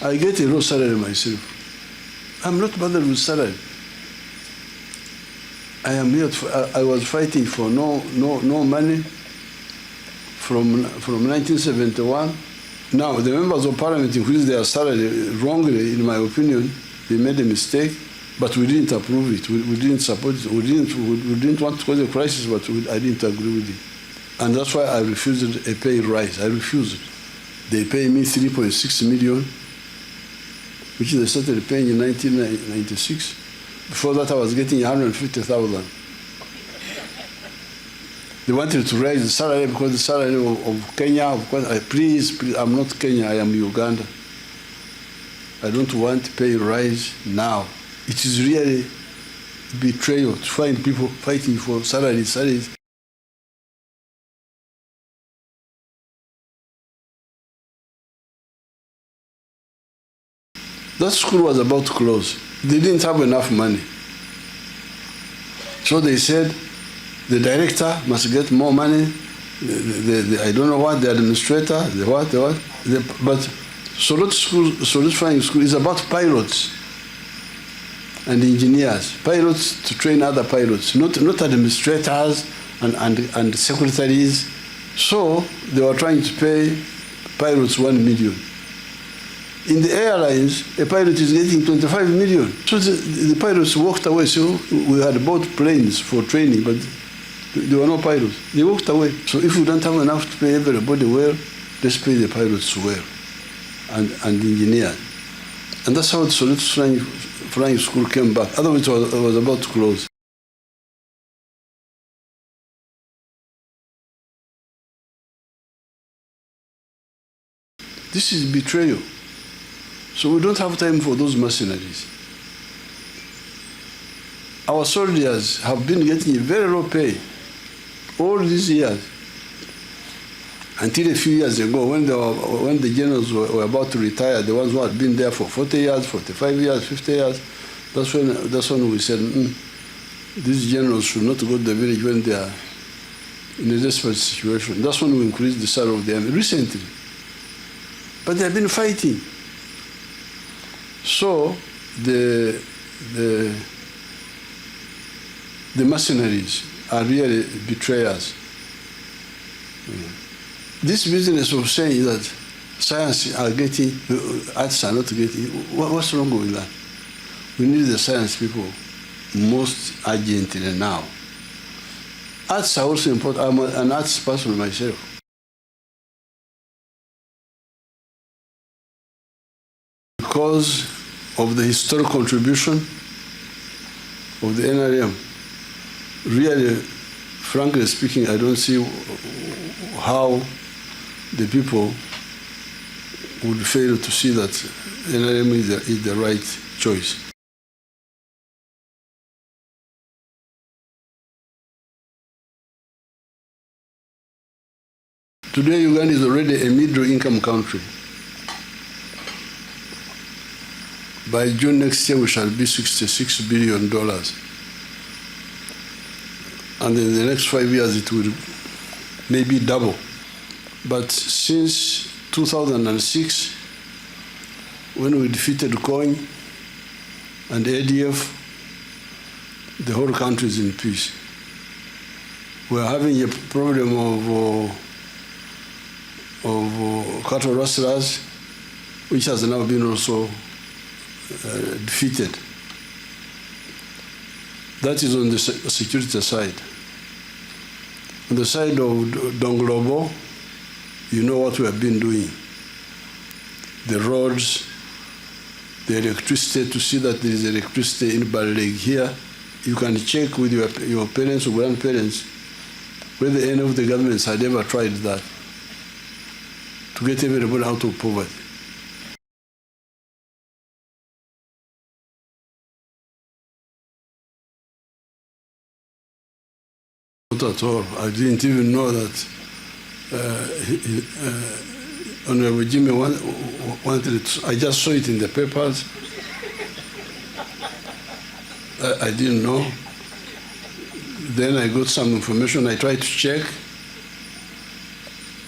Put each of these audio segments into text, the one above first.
I get a low salary myself. I'm not bothered with salary. I am here. I was fighting for no money from 1971. Now the members of parliament increased their salary wrongly, in my opinion. They made a mistake, but we didn't approve it. We didn't support it. We didn't want to cause a crisis, but I didn't agree with it. And that's why I refused a pay rise. I refused. They pay me 3.6 million, which they started paying in 1996. Before that, I was getting 150,000. They wanted to raise the salary because the salary of Kenya, please, I'm not Kenya, I am Uganda. I don't want to pay rise now. It is really betrayal to find people fighting for salaries. That school was about to close. They didn't have enough money. So they said, the director must get more money, I don't know what, the administrator, but solidifying school is about pilots and engineers. Pilots to train other pilots, not administrators and secretaries. So they were trying to pay pilots 1 million. In the airlines, a pilot is getting 25 million. So the pilots walked away. So we had bought planes for training, but there were no pilots. They walked away. So if we don't have enough to pay everybody well, let's pay the pilots well and the engineers. And that's how the Solid Flying School came back. Otherwise, it was about to close. This is betrayal. So we don't have time for those mercenaries. Our soldiers have been getting very low pay all these years. Until a few years ago, when the generals were about to retire, the ones who had been there for 40 years, 45 years, 50 years, that's when we said, these generals should not go to the village when they are in a desperate situation. That's when we increased the salary of the army recently. But they have been fighting. So the mercenaries are really betrayers. This business of saying that science are getting, arts are not getting, what's wrong with that? We need the science people most urgently now. Arts are also important. I'm an arts person myself. Because of the historic contribution of the NRM, really, frankly speaking, I don't see how the people would fail to see that NRM is the right choice. Today, Uganda is already a middle-income country. By June next year, we shall be $66 billion. And in the next 5 years, it will maybe double. But since 2006, when we defeated COIN and ADF, the whole country is in peace. We are having a problem of cattle rustlers, which has now been also defeated. That is on the security side. On the side of Donglobo, you know what we have been doing. The roads, the electricity, to see that there is electricity in Balleg here. You can check with your parents or grandparents whether any of the governments had ever tried that to get everybody out of poverty. Not at all. I didn't even know that Honorable Jimmy wanted it. I just saw it in the papers. I didn't know. Then I got some information. I tried to check.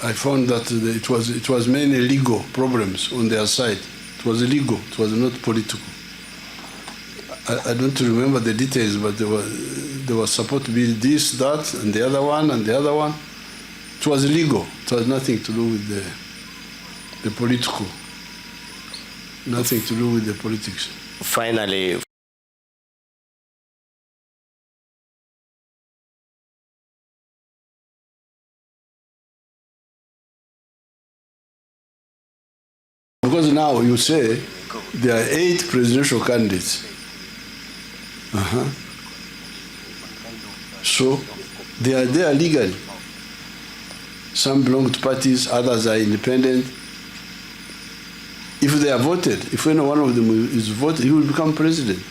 I found that it was mainly legal problems on their side. It was legal. It was not political. I don't remember the details, but there was supposed to be this, that, and the other one, and the other one. It was legal. It was nothing to do with the political. Nothing to do with the politics. Finally, because now you say there are 8 presidential candidates. So they are there legally. Some belong to parties, others are independent. If they are voted, if any one of them is voted, he will become president.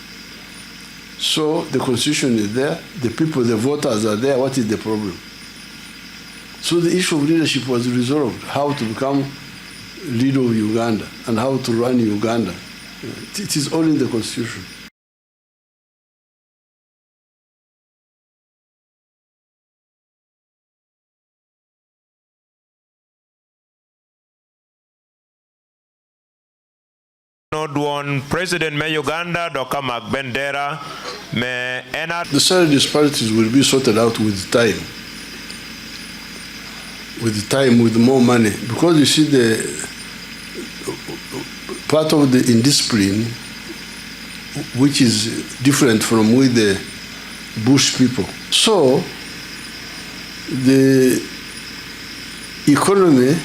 So the constitution is there, the people, the voters are there. What is the problem? So the issue of leadership was resolved, how to become leader of Uganda and how to run Uganda. It is all in the constitution. Nodwon President me Uganda Dr. Bendera me ena. The salary disparities will be sorted out with time. With more money, because you see the part of the indiscipline, which is different from with the bush people. So the economy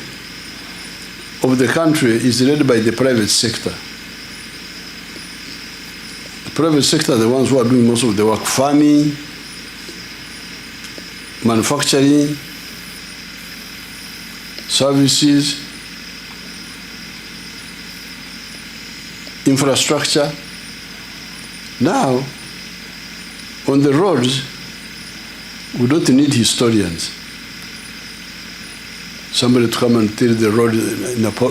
of the country is led by the private sector. The private sector are the ones who are doing most of the work: farming, manufacturing, services, infrastructure. Now, on the roads, we don't need historians. Somebody to come and tell the road,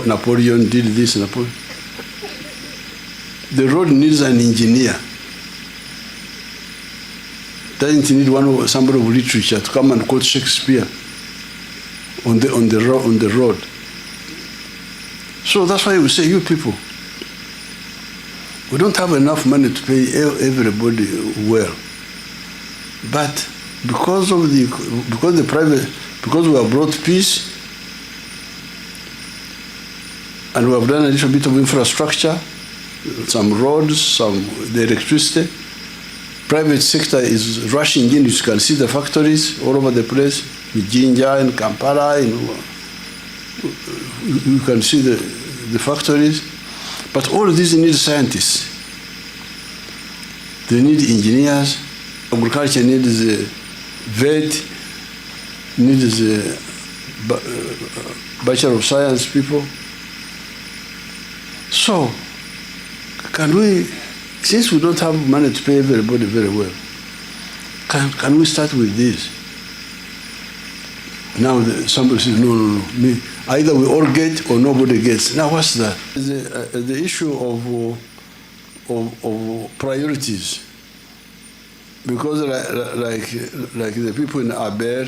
Napoleon did this, Napoleon. The road needs an engineer. Doesn't need somebody of literature to come and quote Shakespeare on the road. So that's why we say, you people, we don't have enough money to pay everybody well. But because we have brought peace, and we have done a little bit of infrastructure, some roads, the electricity, private sector is rushing in. You can see the factories all over the place, in Jinja, in Kampala, you can see the factories. But all of these need scientists. They need engineers. Agriculture needs a vet, needs a Bachelor of Science people. So, can we, since we don't have money to pay everybody very well, can we start with this? Now somebody says, no, either we all get or nobody gets. Now what's that? The issue of priorities. Because like the people in Aber,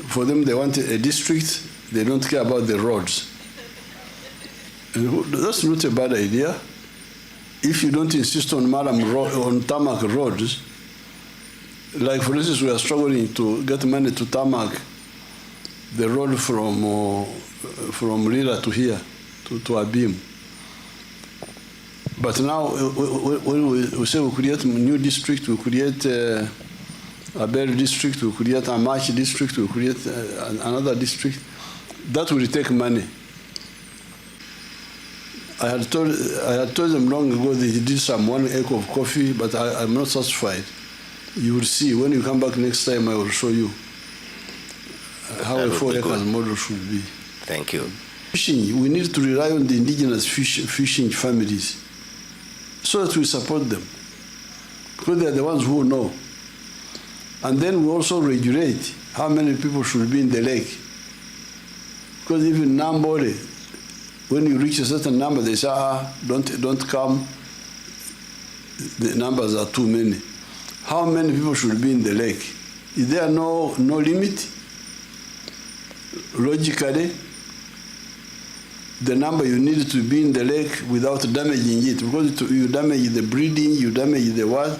for them they want a district, they don't care about the roads. And that's not a bad idea. If you don't insist on tarmac roads, like for instance, we are struggling to get money to tarmac the road from Lira to here, to Abim. But now, when we say we create a new district, we create Aber district, we create a Amachi district, we create another district, that will take money. I had told them long ago they did some 1 acre of coffee, but I'm not satisfied. You will see, when you come back next time, I will show you how a 4 acres model should be. Thank you. Fishing, we need to rely on the indigenous fishing families so that we support them, because they're the ones who know. And then we also regulate how many people should be in the lake. Because even Nambole, when you reach a certain number, they say, don't come, the numbers are too many. How many people should be in the lake? Is there no limit? Logically, the number you need to be in the lake without damaging it, because you damage the breeding, you damage the what.